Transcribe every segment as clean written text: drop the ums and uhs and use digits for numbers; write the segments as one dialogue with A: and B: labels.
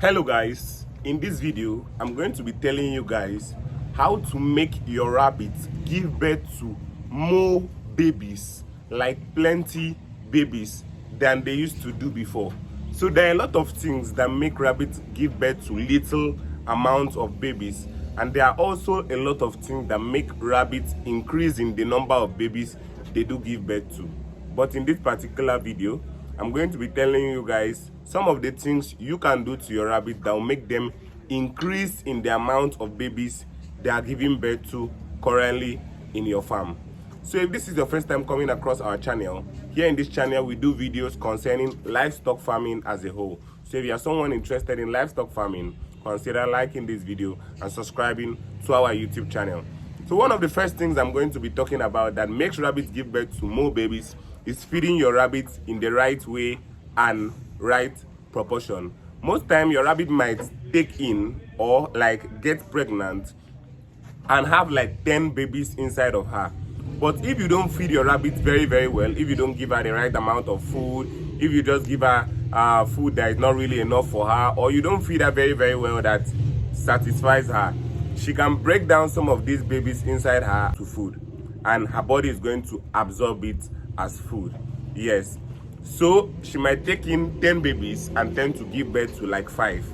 A: Hello guys, in this video I'm going to be telling you guys how to make your rabbits give birth to more babies, like plenty babies than they used to do before. So there are a lot of things that make rabbits give birth to little amounts of babies, and there are also a lot of things that make rabbits increase in the number of babies they do give birth to. But in this particular video, I'm going to be telling you guys some of the things you can do to your rabbit that will make them increase in the amount of babies they are giving birth to currently in your farm. So if this is your first time coming across our channel, here in this channel we do videos concerning livestock farming as a whole. So if you are someone interested in livestock farming, consider liking this video and subscribing to our YouTube channel. So one of the first things I'm going to be talking about that makes rabbits give birth to more babies is feeding your rabbits in the right way and right proportion. Most time your rabbit might take in or like get pregnant and have like 10 babies inside of her. But if you don't feed your rabbit very well, if you don't give her the right amount of food, if you just give her food that is not really enough for her, or you don't feed her very well that satisfies her, she can break down some of these babies inside her to food, and her body is going to absorb it as food. Yes, so she might take in 10 babies and tend to give birth to like 5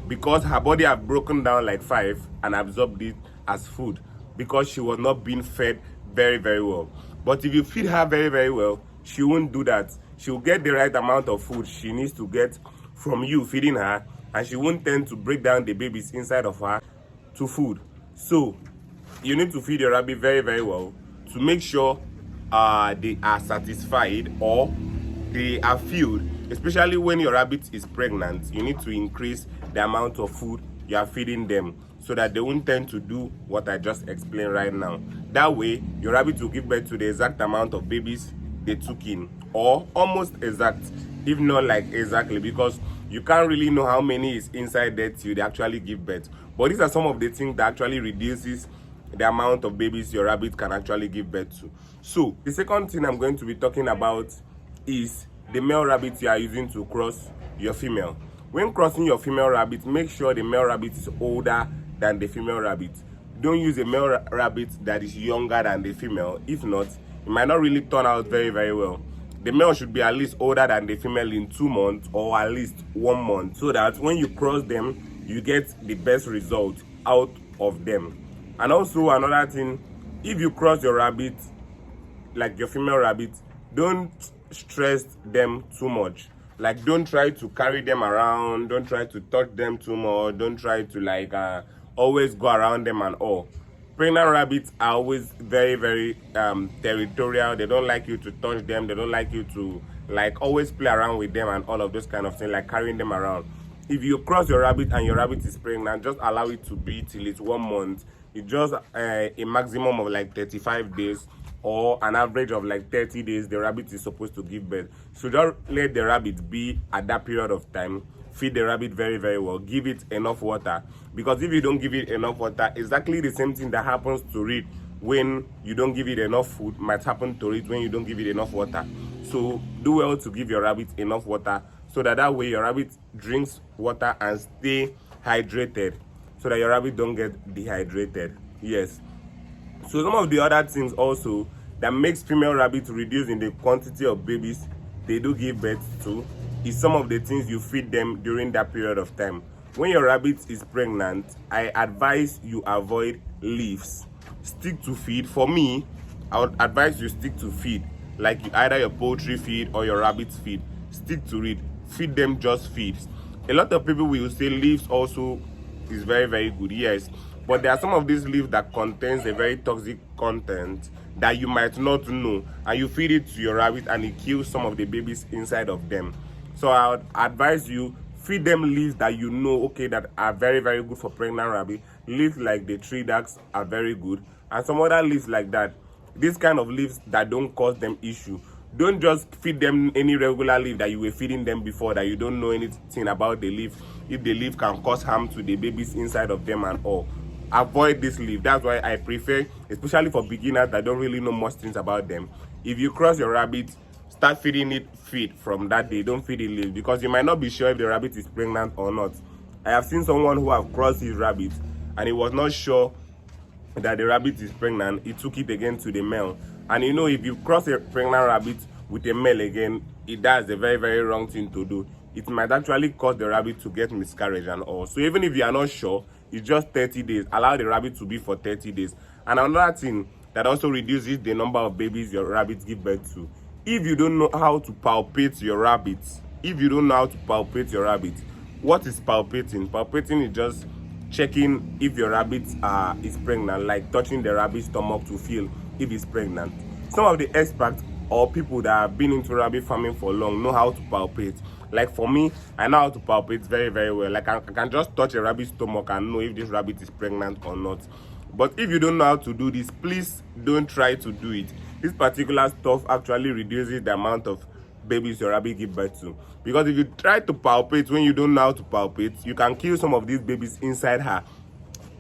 A: because her body have broken down like 5 and absorbed it as food because she was not being fed very well. But if you feed her very well, she won't do that. She will get the right amount of food she needs to get from you feeding her, and she won't tend to break down the babies inside of her to food. So you need to feed your rabbit very well to make sure they are satisfied or they are filled. Especially when your rabbit is pregnant, you need to increase the amount of food you are feeding them so that they won't tend to do what I just explained right now. That way your rabbit will give birth to the exact amount of babies they took in, or almost exact, if not like exactly, because you can't really know how many is inside there till they actually give birth. But these are some of the things that actually reduces the amount of babies your rabbit can actually give birth to. So the second thing I'm going to be talking about is the male rabbit you are using to cross your female. When crossing your female rabbit, make sure the male rabbit is older than the female rabbit. Don't use a male rabbit that is younger than the female. If not, it might not really turn out very well. The male should be at least older than the female in 2 months or at least 1 month, so that when you cross them, you get the best result out of them. And also another thing, if you cross your rabbit, like your female rabbit, don't stress them too much. Like, don't try to carry them around, don't try to touch them too much, don't try to like always go around them and all. Pregnant rabbits are always very territorial. They don't like you to touch them, they don't like you to like always play around with them and all of those kind of things, like carrying them around. If you cross your rabbit and your rabbit is pregnant, just allow it to be till it's 1 month. It's just a maximum of like 35 days or an average of like 30 days the rabbit is supposed to give birth. So just let the rabbit be at that period of time. Feed the rabbit very well. Give it enough water, because if you don't give it enough water, exactly the same thing that happens to it when you don't give it enough food might happen to it when you don't give it enough water. So do well to give your rabbit enough water, so that way your rabbit drinks water and stay hydrated, so that your rabbit don't get dehydrated. Yes. So some of the other things also that makes female rabbits reduce in the quantity of babies they do give birth to is some of the things you feed them during that period of time. When your rabbit is pregnant, I advise you avoid leaves. Stick to feed. For me, I would advise you stick to feed, like either your poultry feed or your rabbit feed. Stick to it. Feed them just feeds. A lot of people will say leaves also is very good, yes, but there are some of these leaves that contains a very toxic content that you might not know, and you feed it to your rabbit and it kills some of the babies inside of them. So I would advise you feed them leaves that you know, okay, that are very good for pregnant rabbit. Leaves like the tree ducks are very good, and some other leaves like that. These kind of leaves that don't cause them issue. Don't just feed them any regular leaf that you were feeding them before, that you don't know anything about the leaf, if the leaf can cause harm to the babies inside of them and all. Avoid this leaf. That's why I prefer, especially for beginners that don't really know much things about them, if you cross your rabbit, start feeding it feed from that day. Don't feed it leaf, because you might not be sure if the rabbit is pregnant or not. I have seen someone who have crossed his rabbit and he was not sure that the rabbit is pregnant. He took it again to the male, and you know, if you cross a pregnant rabbit with a male again, that's a very, very wrong thing to do. It might actually cause the rabbit to get miscarriage and all. So even if you are not sure, it's just 30 days. Allow the rabbit to be for 30 days. And another thing that also reduces the number of babies your rabbits give birth to, if you don't know how to palpate your rabbits, what is palpating? Palpating is just checking if your rabbit is pregnant, like touching the rabbit's stomach to feel if it's pregnant. Some of the experts or people that have been into rabbit farming for long know how to palpate. Like for me, I know how to palpate very, very well. Like I can just touch a rabbit's stomach and know if this rabbit is pregnant or not. But if you don't know how to do this, please don't try to do it. This particular stuff actually reduces the amount of babies your rabbit give birth to, because if you try to palpate when you don't know how to palpate, you can kill some of these babies inside her,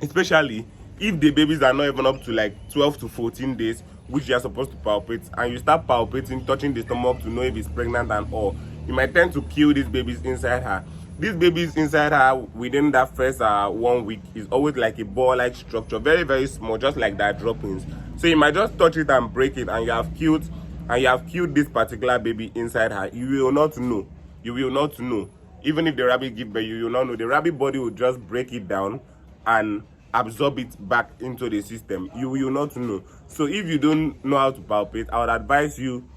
A: especially if the babies are not even up to like 12 to 14 days, which you are supposed to palpate, and you start palpating, touching the stomach to know if it's pregnant and all. You might tend to kill these babies inside her. These babies inside her within that first 1 week is always like a ball-like structure, very, very small, just like that droppings. So you might just touch it and break it, and you have killed this particular baby inside her. You will not know. Even if the rabbit give birth, you will not know. The rabbit body will just break it down and absorb it back into the system. You will not know. So if you don't know how to palpate, I would advise you,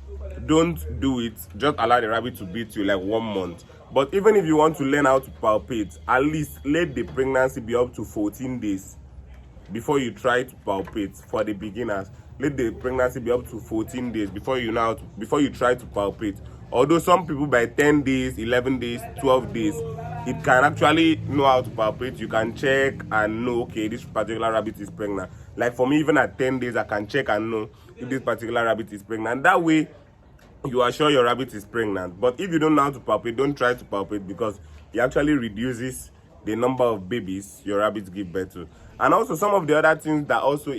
A: don't do it. Just allow the rabbit to beat you like 1 month. But even if you want to learn how to palpate, at least let the pregnancy be up to 14 days before you try to palpate. For the beginners, let the pregnancy be up to 14 days before you try to palpate. Although some people by 10 days, 11 days, 12 days, it can actually know how to palpate. You can check and know, okay, this particular rabbit is pregnant. Like for me, even at 10 days, I can check and know if this particular rabbit is pregnant. That way, you are sure your rabbit is pregnant. But if you don't know how to palpate, don't try to palpate, because it actually reduces the number of babies your rabbits give birth to. And also some of the other things that also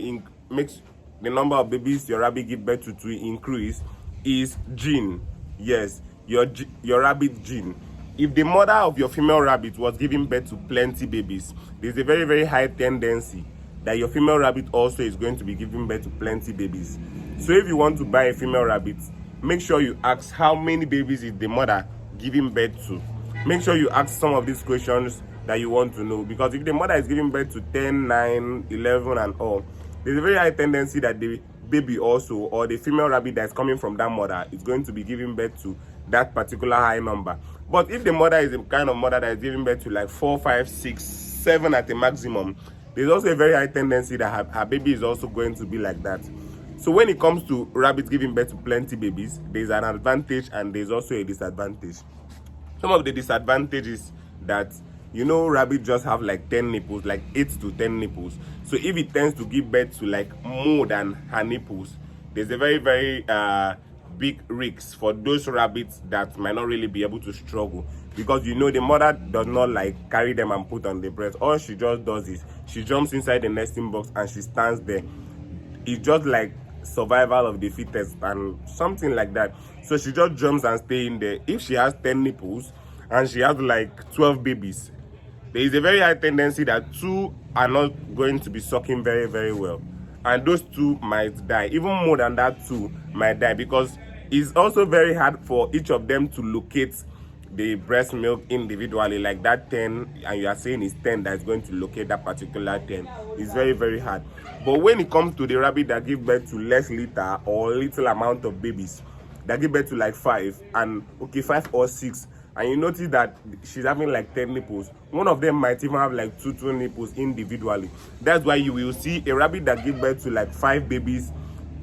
A: makes the number of babies your rabbit give birth to increase is gene. Yes, your rabbit gene. If the mother of your female rabbit was giving birth to plenty babies, there's a very, very high tendency that your female rabbit also is going to be giving birth to plenty babies. So if you want to buy a female rabbit, make sure you ask how many babies is the mother giving birth to. Make sure you ask some of these questions that you want to know, because if the mother is giving birth to 10, 9, 11 and all, there's a very high tendency that the baby also, or the female rabbit that is coming from that mother, is going to be giving birth to that particular high number. But if the mother is the kind of mother that is giving birth to like 4, 5, 6, 7 at the maximum, there's also a very high tendency that her baby is also going to be like that. So when it comes to rabbits giving birth to plenty babies, there's an advantage and there's also a disadvantage. Some of the disadvantages that, you know, rabbits just have like 10 nipples, like 8 to 10 nipples. So if it tends to give birth to like more than her nipples, there's a very, very big risk for those rabbits that might not really be able to struggle, because you know the mother does not like carry them and put on the breast. All she just does is she jumps inside the nesting box and she stands there. It's just like survival of the fittest and something like that. So she just jumps and stays in there. If she has 10 nipples and she has like 12 babies, there is a very high tendency that 2 are not going to be sucking very, very well, and those 2 might die. Even more than that, 2 might die, because it's also very hard for each of them to locate the breast milk individually. Like that 10, and you are saying it's 10 that's going to locate that particular 10. It's very, very hard. But when it comes to the rabbit that give birth to less litter or little amount of babies, that give birth to like 5 or 6, and you notice that she's having like 10 nipples, one of them might even have like 2 nipples individually. That's why you will see a rabbit that give birth to like 5 babies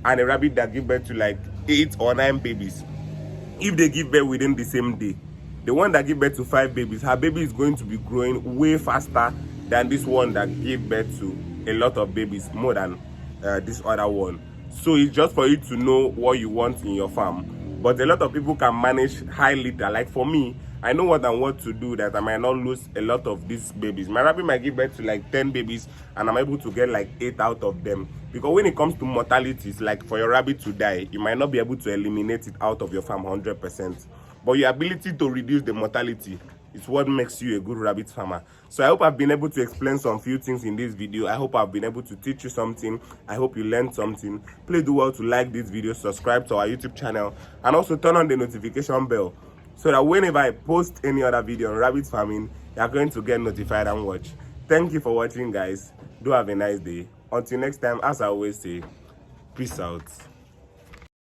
A: and a rabbit that give birth to like 8 or 9 babies. If they give birth within the same day, the one that give birth to 5 babies, her baby is going to be growing way faster than this one that gave birth to a lot of babies, more than this other one. So it's just for you to know what you want in your farm. But a lot of people can manage high litter. Like for me, I know what I want to do, that I might not lose a lot of these babies. My rabbit might give birth to like 10 babies and I'm able to get like 8 out of them. Because when it comes to mortalities, like for your rabbit to die, you might not be able to eliminate it out of your farm 100%. But your ability to reduce the mortality It's what makes you a good rabbit farmer. So I hope I've been able to explain some few things in this video. I hope I've been able to teach you something. I hope you learned something. Please do well to like this video, subscribe to our YouTube channel, and also turn on the notification bell so that whenever I post any other video on rabbit farming, you are going to get notified and watch. Thank you for watching, guys. Do have a nice day. Until next time, as I always say, peace out.